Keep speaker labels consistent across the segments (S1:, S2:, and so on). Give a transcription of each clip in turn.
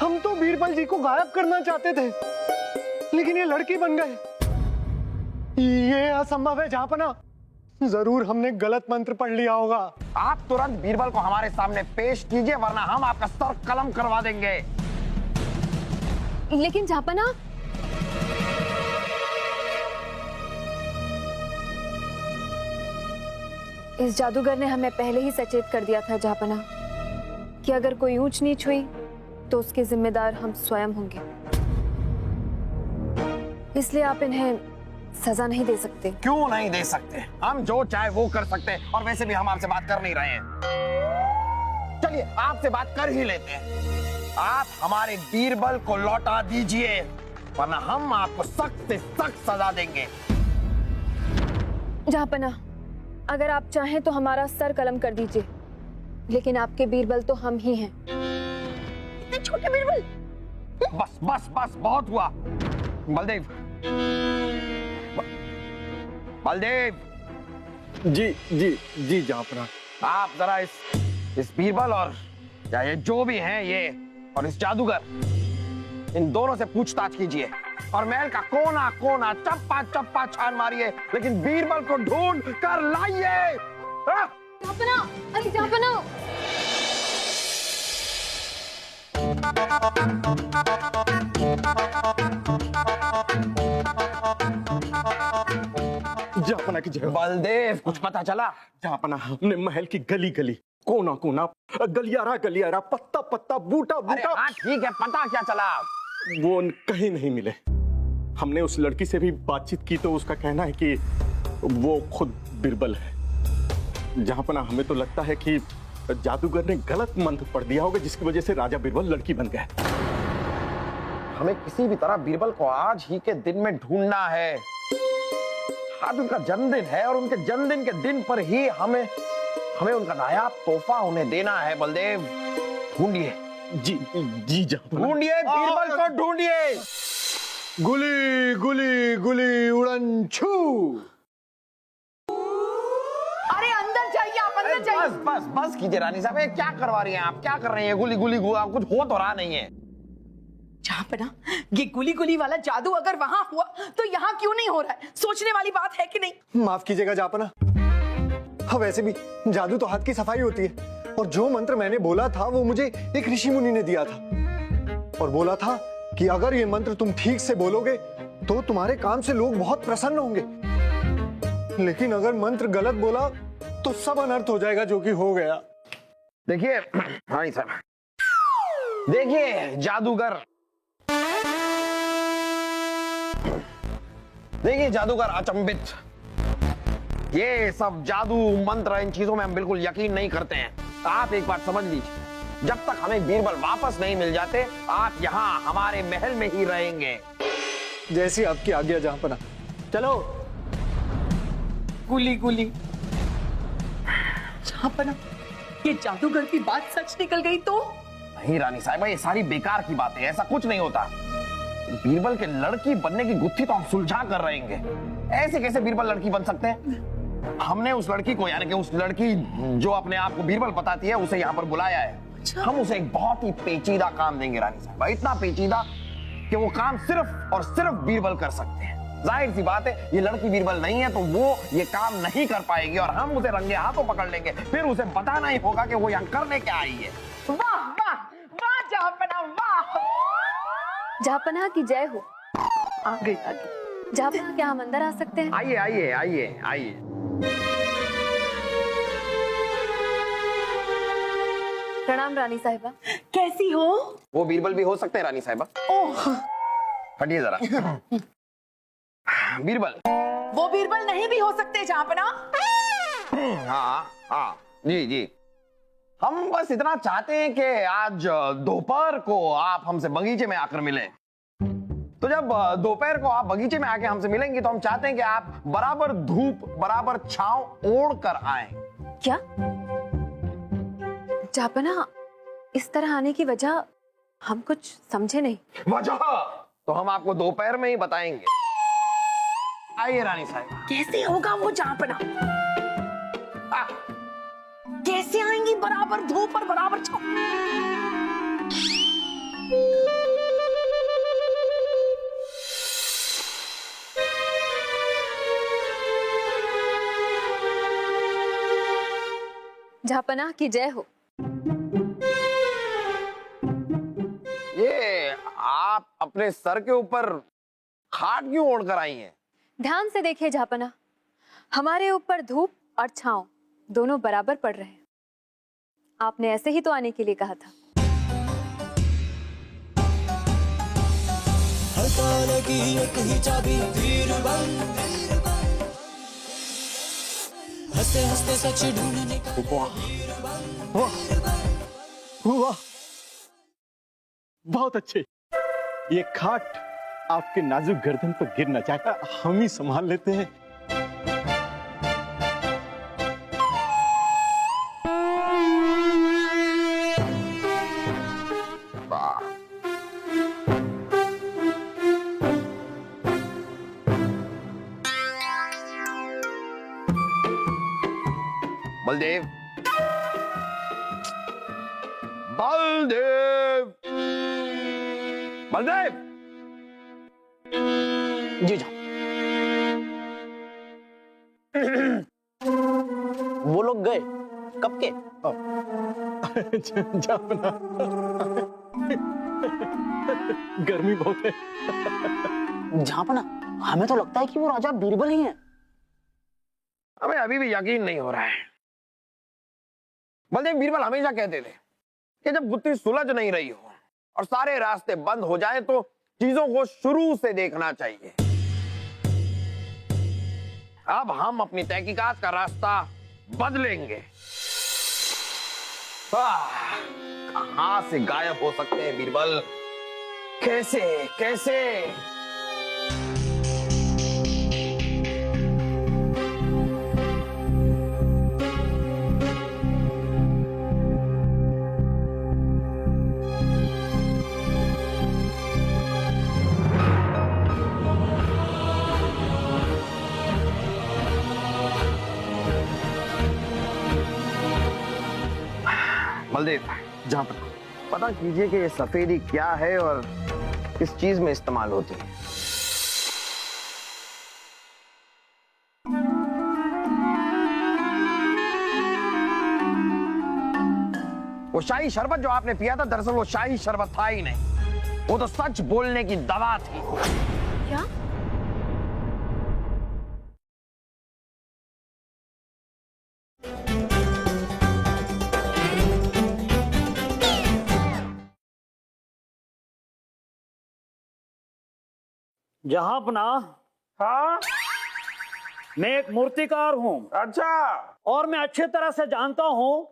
S1: हम तो बीरबल जी को गायब करना चाहते थे, लेकिन ये लड़की बन गए। ये असंभव है जहांपना। जरूर हमने गलत मंत्र पढ़ लिया होगा।
S2: आप तुरंत बीरबल को हमारे सामने पेश कीजिए, वरना हम आपका सर कलम करवा देंगे।
S3: लेकिन जहांपना, इस जादूगर ने हमें पहले ही सचेत कर दिया था जहांपना कि अगर कोई ऊंच नीच हुई तो उसके जिम्मेदार हम स्वयं होंगे। इसलिए आप इन्हें सजा नहीं दे सकते।
S2: क्यों नहीं दे सकते? हम जो चाहे वो कर सकते हैं, और वैसे भी हम आपसे बात कर नहीं रहे हैं। चलिए आपसे बात कर ही लेते हैं। आप हमारे बीरबल को लौटा दीजिए, वरना हम आपको सख्त से सख्त सजा देंगे।
S3: जहांपना, अगर आप चाहें तो हमारा सर कलम कर दीजिए, लेकिन आपके बीरबल तो हम ही हैं।
S4: इतने छोटे बीरबल।
S2: बस बस बस, बहुत हुआ। बलदेव, बलदेव
S1: जी जी जी जहांपना।
S2: आप जरा इस बीरबल और या ये जो भी हैं ये और इस जादूगर, इन दोनों से पूछताछ कीजिए और महल का कोना कोना चप्पा चप्पा छान मारिए, लेकिन बीरबल को ढूंढ कर लाइए।
S3: जहांपना, अरे जहांपना।
S5: जहांपना की जय हो।
S2: बलदेव, कुछ पता चला?
S5: जहांपना, हमने महल की गली गली, कोना कोना, गलियारा गलियारा, पत्ता पत्ता, बूटा
S2: अरे
S5: बूटा,
S2: हाँ ठीक है, पता क्या चला?
S5: वो कहीं नहीं मिले। हमने उस लड़की से भी बातचीत की तो उसका कहना है कि वो खुद बीरबल है। जहांपना, हमें तो लगता है कि जादूगर ने गलत मंत्र पढ़ दिया होगा, जिसकी वजह से राजा बीरबल लड़की बन गए।
S2: हमें किसी भी तरह बीरबल को आज ही के दिन में ढूंढना है। आज उनका जन्मदिन है और उनके जन्मदिन के दिन पर ही हमें उनका नायाब तोहफा उन्हें देना है। बलदेव, ढूंढिए।
S5: जी जी जहांपना।
S2: ढूंढिए, बीरबल को ढूंढिए।
S1: गुली गुली गुली उड़न छू।
S4: अरे अंदर जाइए, आप अंदर जाइए।
S2: बस बस बस कीजिए रानी साहब, ये क्या करवा रही हैं आप? क्या कर रही हैं? गुली गुली गुआ, कुछ हो तो रहा नहीं है।
S4: जहांपना, ये गुली गुली वाला जादू अगर वहां हुआ तो यहाँ क्यों नहीं हो रहा है? सोचने वाली बात है कि नहीं?
S1: माफ कीजिएगा जहांपना। हाँ, वैसे भी जादू तो हाथ की सफाई होती है, और जो मंत्र मैंने बोला था वो मुझे एक ऋषि मुनि ने दिया था, और बोला था कि अगर ये मंत्र तुम ठीक से बोलोगे तो तुम्हारे काम से लोग बहुत प्रसन्न होंगे, लेकिन अगर मंत्र गलत बोला तो सब अनर्थ हो जाएगा, जो कि हो गया।
S2: देखिए रानी साहब, देखिए जादूगर, देखिए जादूगर अचंभित। ये सब जादू मंत्र, इन चीजों में हम बिल्कुल यकीन नहीं करते हैं। आप एक बात समझ लीजिए, जब तक हमें बीरबल वापस नहीं मिल जाते, आप यहाँ हमारे महल में ही रहेंगे।
S1: जैसी आपकी आज्ञा जहांपना। चलो।
S4: गुली गुली। जहांपना, ये जादूगर की बात सच निकल गई तो?
S2: नहीं रानी साहिबा, ये सारी बेकार की बात है, ऐसा कुछ नहीं होता। बीरबल के लड़की बनने की गुत्थी तो हम सुलझा कर रहेंगे। ऐसे कैसे बीरबल लड़की बन सकते हैं? हमने उस लड़की को, यानी कि उस लड़की जो अपने आप को बीरबल बताती है, उसे यहाँ पर बुलाया है।
S4: अच्छा।
S2: हम उसे एक बहुत ही पेचीदा काम देंगे रानी साहिबा, इतना पेचीदा कि वो काम सिर्फ और सिर्फ बीरबल कर सकते हैं। जाहिर सी बात है, ये लड़की बीरबल नहीं है तो वो ये काम नहीं कर पाएगी, और हम उसे रंगे हाथों पकड़ लेंगे। फिर उसे बताना ही होगा कि वो यहाँ करने क्या आई है।
S4: वाह वाह वाह जहांपना, वाह।
S3: जहांपना की जय हो।
S4: आ गई आ गई।
S3: जहांपना, क्या हम अंदर आ सकते हैं?
S2: आइए आइए आइए आइए।
S3: प्रणाम रानी साहिबा।
S4: कैसी हो?
S2: वो बीरबल भी हो सकते हैं रानी साहिबा।
S4: ओह,
S2: हटिए जरा। बीरबल।
S4: वो बीरबल नहीं भी हो सकते जहांपना।
S2: हाँ हाँ, जी जी। हम बस इतना चाहते हैं कि आज दोपहर को आप हमसे बगीचे में आकर मिलें। तो जब दोपहर को आप बगीचे में आके हमसे मिलेंगे तो हम चाहते हैं कि आप बराबर धूप बराबर छांव ओढ़ कर आए।
S3: क्या जहांपना, इस तरह आने की वजह हम कुछ समझे नहीं।
S2: वजह तो हम आपको दोपहर में ही बताएंगे। आइए रानी साहब।
S4: कैसे होगा वो जहांपना? कैसे आएंगी बराबर धूप और बराबर छांव?
S3: जहापनाह की जय हो।
S2: ये आप अपने सर के ऊपर खाट क्यों ओढ़ कर आई हैं?
S3: ध्यान से देखिए जहापनाह, हमारे ऊपर धूप और छांव दोनों बराबर पड़ रहे हैं। आपने ऐसे ही तो आने के लिए कहा था।
S6: हर ताले की एक ही चाबी बीरबल, हंसते हंसते सच ढूंढने का
S5: वाह, बहुत अच्छे। ये खाट आपके नाजुक गर्दन पर गिर न जाए, हम ही संभाल लेते हैं।
S2: बलदेव, बलदेव, बलदेव।
S4: जी जाओ। वो लोग गए कब के?
S5: जापना, गर्मी बहुत है।
S4: जहापना, हमें तो लगता है कि वो राजा बीरबल ही हैं।
S2: हमें अभी भी यकीन नहीं हो रहा है। बलदेव, बीरबल हमेशा कहते थे कि जब गुत्थी सुलझ नहीं रही हो और सारे रास्ते बंद हो जाए तो चीजों को शुरू से देखना चाहिए। अब हम अपनी तहकीकात का रास्ता बदलेंगे। कहां से गायब हो सकते हैं बीरबल? कैसे कैसे? बलदेव,
S5: जहां पर
S2: पता कीजिए कि ये सफेदी क्या है और किस चीज में इस्तेमाल होती है। वो शाही शरबत जो आपने पिया था, दरअसल वो शाही शरबत था ही नहीं, वो तो सच बोलने की दवा थी।
S3: क्या?
S4: जहापनाह,
S2: हाँ,
S4: मैं एक मूर्तिकार हूँ
S2: अच्छा।
S4: और मैं अच्छी तरह से जानता हूँ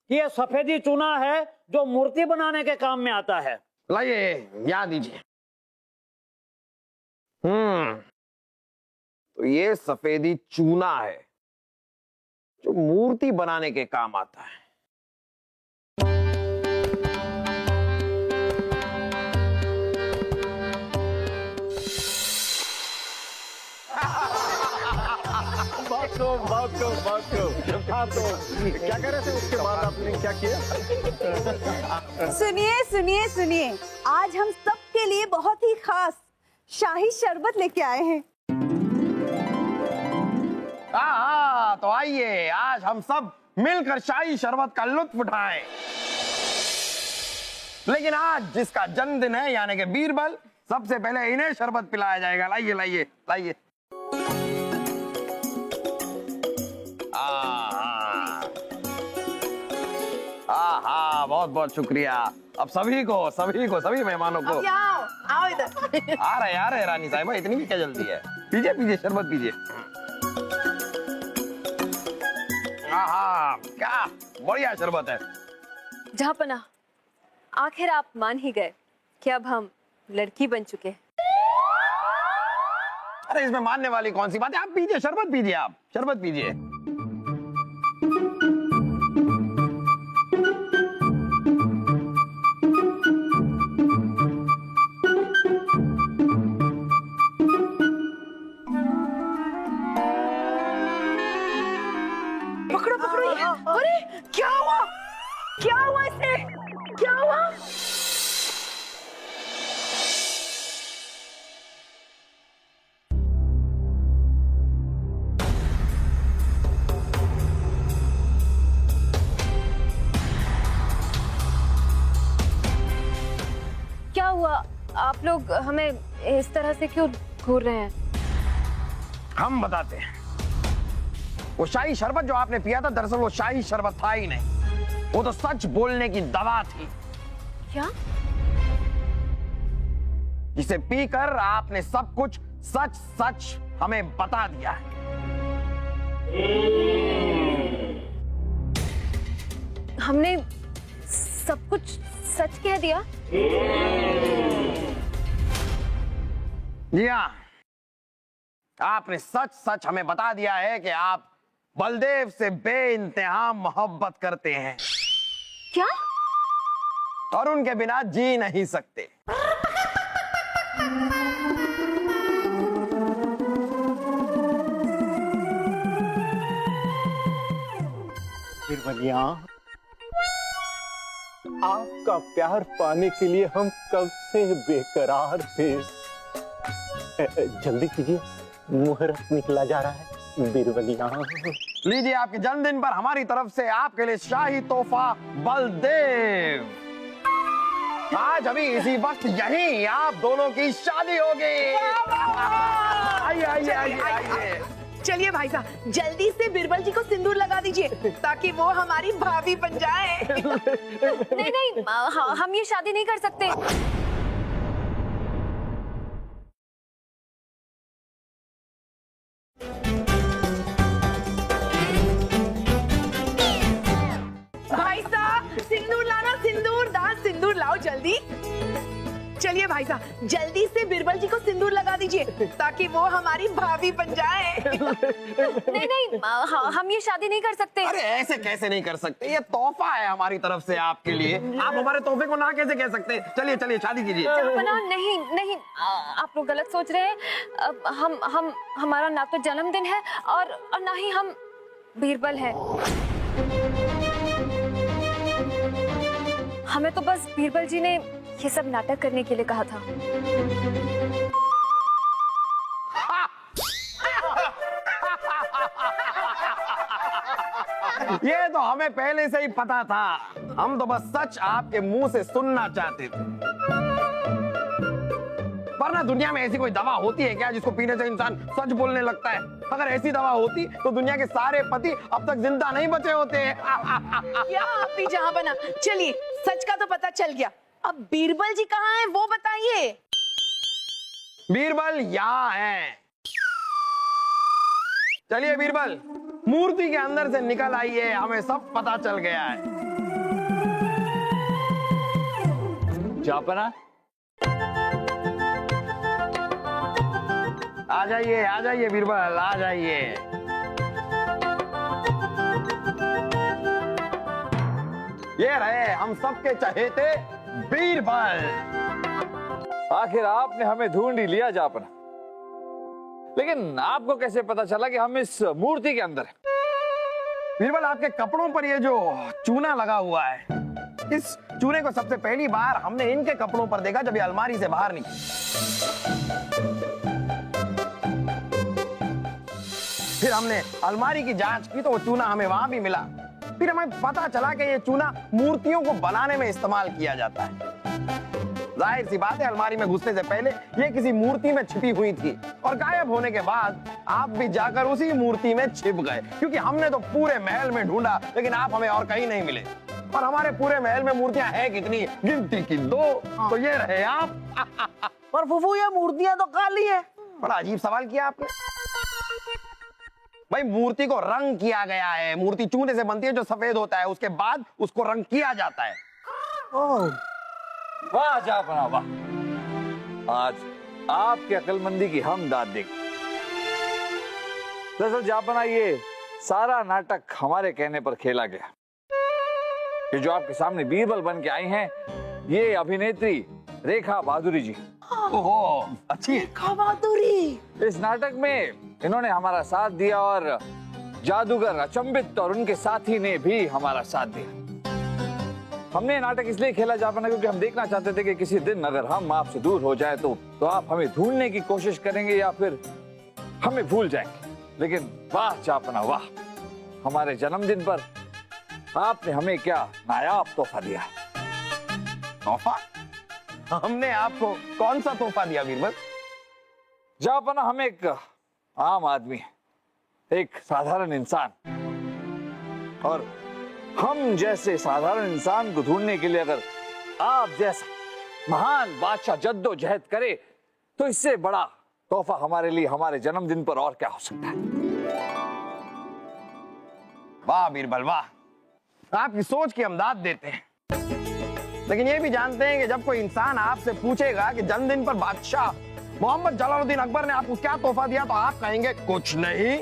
S4: कि यह सफेदी चूना है जो मूर्ति बनाने के काम में आता है।
S2: लाइए, याद दीजिए। तो ये सफेदी चूना है जो मूर्ति बनाने के काम आता है।
S5: क्या कह रहे थे? उसके बाद आपने क्या किया?
S7: सुनिए सुनिए सुनिए, आज हम सबके लिए बहुत ही खास शाही शरबत लेके आए हैं।
S2: हाँ, तो आइए आज हम सब मिलकर शाही शरबत का लुत्फ उठाएं। लेकिन आज जिसका जन्मदिन है यानी कि बीरबल, सबसे पहले इन्हें शरबत पिलाया जाएगा। लाइए लाइए लाइए। हाँ, बहुत बहुत शुक्रिया। अब सभी मेहमानों को
S7: आओ इधर।
S2: आ रहे रानी साहिबा, इतनी भी क्या जल्दी है? पीजिए पीजिए, शरबत पीजिए। हाँ, क्या बढ़िया शरबत है।
S3: जहापनाह, आखिर आप मान ही गए कि अब हम लड़की बन चुके हैं।
S2: अरे इसमें मानने वाली कौन सी बात है? आप पीजिए, शरबत पीजिए, आप शरबत पीजिए।
S7: पकड़ो पकड़ो ये। अरे क्या हुआ? क्या हुआ इसे? क्या हुआ?
S3: आप लोग हमें इस तरह से क्यों घूर रहे हैं?
S2: हम बताते हैं। वो शाही शरबत जो आपने पिया था, दरअसल वो शाही शरबत था ही नहीं, वो तो सच बोलने की दवा थी।
S3: क्या?
S2: जिसे पीकर आपने सब कुछ सच सच हमें बता दिया है।
S3: हमने सब कुछ सच कह दिया?
S2: जी हाँ, आपने सच सच हमें बता दिया है कि आप बलदेव से बेइंतहा मोहब्बत करते हैं।
S3: क्या?
S2: और उनके बिना जी नहीं सकते।
S5: बिरबलिया, आपका प्यार पाने के लिए हम कब से बेकरार थे। जल्दी कीजिए, मुहूर्त निकला जा रहा है। बिरबलिया,
S2: लीजिए आपके जन्मदिन पर हमारी तरफ से आपके लिए शाही तोहफा बलदेव। आज अभी इसी वक्त यहीं आप दोनों की शादी होगी। आइए आइए आइए आइए।
S8: चलिए भाई साहब, जल्दी से बिरबल जी को सिंदूर लगा दीजिए ताकि वो हमारी भाभी बन जाए।
S3: नहीं नहीं, हम ये शादी नहीं कर सकते।
S8: भाई साहब, सिंदूर लाना, सिंदूर दान, सिंदूर लाओ जल्दी। चलिए भाई साहब, जल्दी से बिरबल जी को सिंदूर लगा दीजिए ताकि वो हमारी भाभी बन जाए।
S3: नहीं नहीं, हम ये शादी नहीं कर सकते।
S2: अरे ऐसे कैसे नहीं कर सकते, ये तोहफा है हमारी तरफ से आपके लिए। आप हमारे तोहफे को ना कैसे कह सकते। चलिए चलिए शादी कीजिए।
S3: जहांपनाह, नहीं नहीं, आप लोग गलत सोच रहे हैं। हम हमारा ना तो जन्मदिन है और ना ही हम बीरबल है। हमें तो बस बीरबल जी ने ये सब नाटक करने के लिए कहा था।
S2: ये तो हमें पहले से ही पता था। हम तो बस सच आपके मुंह से सुनना चाहते थे। पर ना दुनिया में ऐसी कोई दवा होती है क्या जिसको पीने से इंसान सच बोलने लगता है? अगर ऐसी दवा होती तो दुनिया के सारे पति अब तक जिंदा नहीं बचे होते।
S8: क्या आप भी जहांपनाह, चलिए सच का तो पता चल गया। अब बीरबल जी कहाँ हैं वो बताइए।
S2: बीरबल यहाँ है। चलिए बीरबल, मूर्ति के अंदर से निकल आइए, हमें सब पता चल गया है।
S9: जहांपनाह,
S2: आ जाइए बीरबल, आ जाइए। ये रहे हम सबके चहेते बीरबल।
S9: आखिर आपने हमें ढूंढ ही लिया जहांपनाह, लेकिन आपको कैसे पता चला कि हम इस मूर्ति के अंदर हैं?
S2: बीरबल, आपके कपड़ों पर ये जो चूना लगा हुआ है, इस चूने को सबसे पहली बार हमने इनके कपड़ों पर देखा जब ये अलमारी से बाहर निकली। फिर हमने अलमारी की जांच की तो वो चूना हमें वहां भी मिला। फिर हमें पता चला कि ये चूना मूर्तियों को बनाने में इस्तेमाल किया जाता है। जाहिर सी बात है, अलमारी में घुसने से पहले ये किसी मूर्ति में छिपी हुई थी और गायब होने के बाद आप भी जाकर उसी मूर्ति में छिप गए। क्योंकि हमने तो पूरे महल में ढूंढा, लेकिन आप हमें और कहीं नहीं मिले। और हमारे पूरे महल में मूर्तियां हैं कितनी, गिनती की 2। तो ये रहे आप।
S4: पर फूफू, ये मूर्तियां तो काली है।
S2: बड़ा अजीब सवाल किया आपने। भाई, मूर्ति को रंग किया गया है। मूर्ति चूने से बनती है जो सफेद होता है, उसके बाद उसको रंग किया जाता है।
S9: वाह जहांपनाह वाह, आज आपकी अक्लमंदी की हम दाद देंगे। दरअसल जहांपनाह, ये सारा नाटक हमारे कहने पर खेला गया। ये जो आपके सामने बीरबल बन के आई हैं, ये अभिनेत्री रेखा बहादुरी जी।
S2: ओहो, अच्छी है।
S8: रेखा बहादुरी।
S9: इस नाटक में इन्होंने हमारा साथ दिया और जादूगर अचंभित और उनके साथी ने भी हमारा साथ दिया। हमने नाटक इसलिए खेला जहांपनाह क्योंकि हम देखना चाहते थे कि किसी दिन अगर हम आपसे दूर हो जाए तो आप हमें ढूंढने की कोशिश करेंगे या फिर हमें भूल जाएंगे। लेकिन वाह जहांपनाह वाह, हमारे जन्मदिन पर आपने हमें क्या नायाब तोहफा दिया।
S2: तोहफा? हमने आपको कौन सा तोहफा दिया बीरबल?
S9: जहापना हम एक आम आदमी हैं, एक साधारण इंसान, और हम जैसे साधारण इंसान को ढूंढने के लिए अगर आप जैसा महान बादशाह जद्दोजहद करे तो इससे बड़ा तोहफा हमारे लिए हमारे जन्मदिन पर और क्या हो सकता है।
S2: वाह बीरबल वाह, आपकी सोच की हम दाद देते हैं। लेकिन ये भी जानते हैं कि जब कोई इंसान आपसे पूछेगा कि जन्मदिन पर बादशाह मोहम्मद जलालुद्दीन अकबर ने आपको क्या तोहफा दिया, तो आप कहेंगे कुछ नहीं।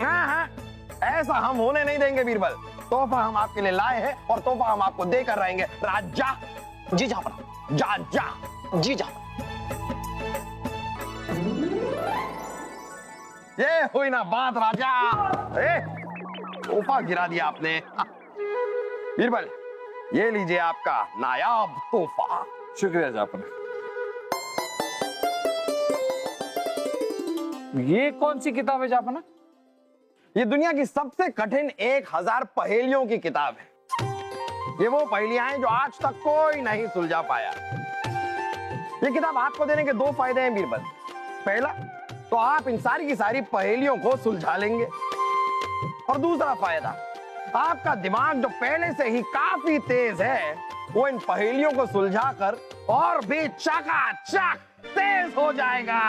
S2: हाँ, ऐसा हम होने नहीं देंगे बीरबल। तोहफा हम आपके लिए लाए हैं और तोहफा हम आपको देकर रहेंगे। राजा
S4: जी जहापना,
S2: जा जा।
S4: जी जहापना।
S2: ये हुई ना बात राजा। तोहफा गिरा दिया आपने। बीरबल, ये लीजिए आपका नायाब तोहफा।
S9: शुक्रिया जहापना। ये कौन सी किताब है जहापना?
S2: ये दुनिया की सबसे कठिन 1000 पहेलियों की किताब है। ये वो पहेलियां हैं जो आज तक कोई नहीं सुलझा पाया। ये किताब आपको देने के 2 फायदे हैं बीरबल। पहला, तो आप इन सारी की सारी पहेलियों को सुलझा लेंगे, और दूसरा फायदा, आपका दिमाग जो पहले से ही काफी तेज है, वो इन पहेलियों को सुलझाकर और भी चकाचक तेज हो जाएगा।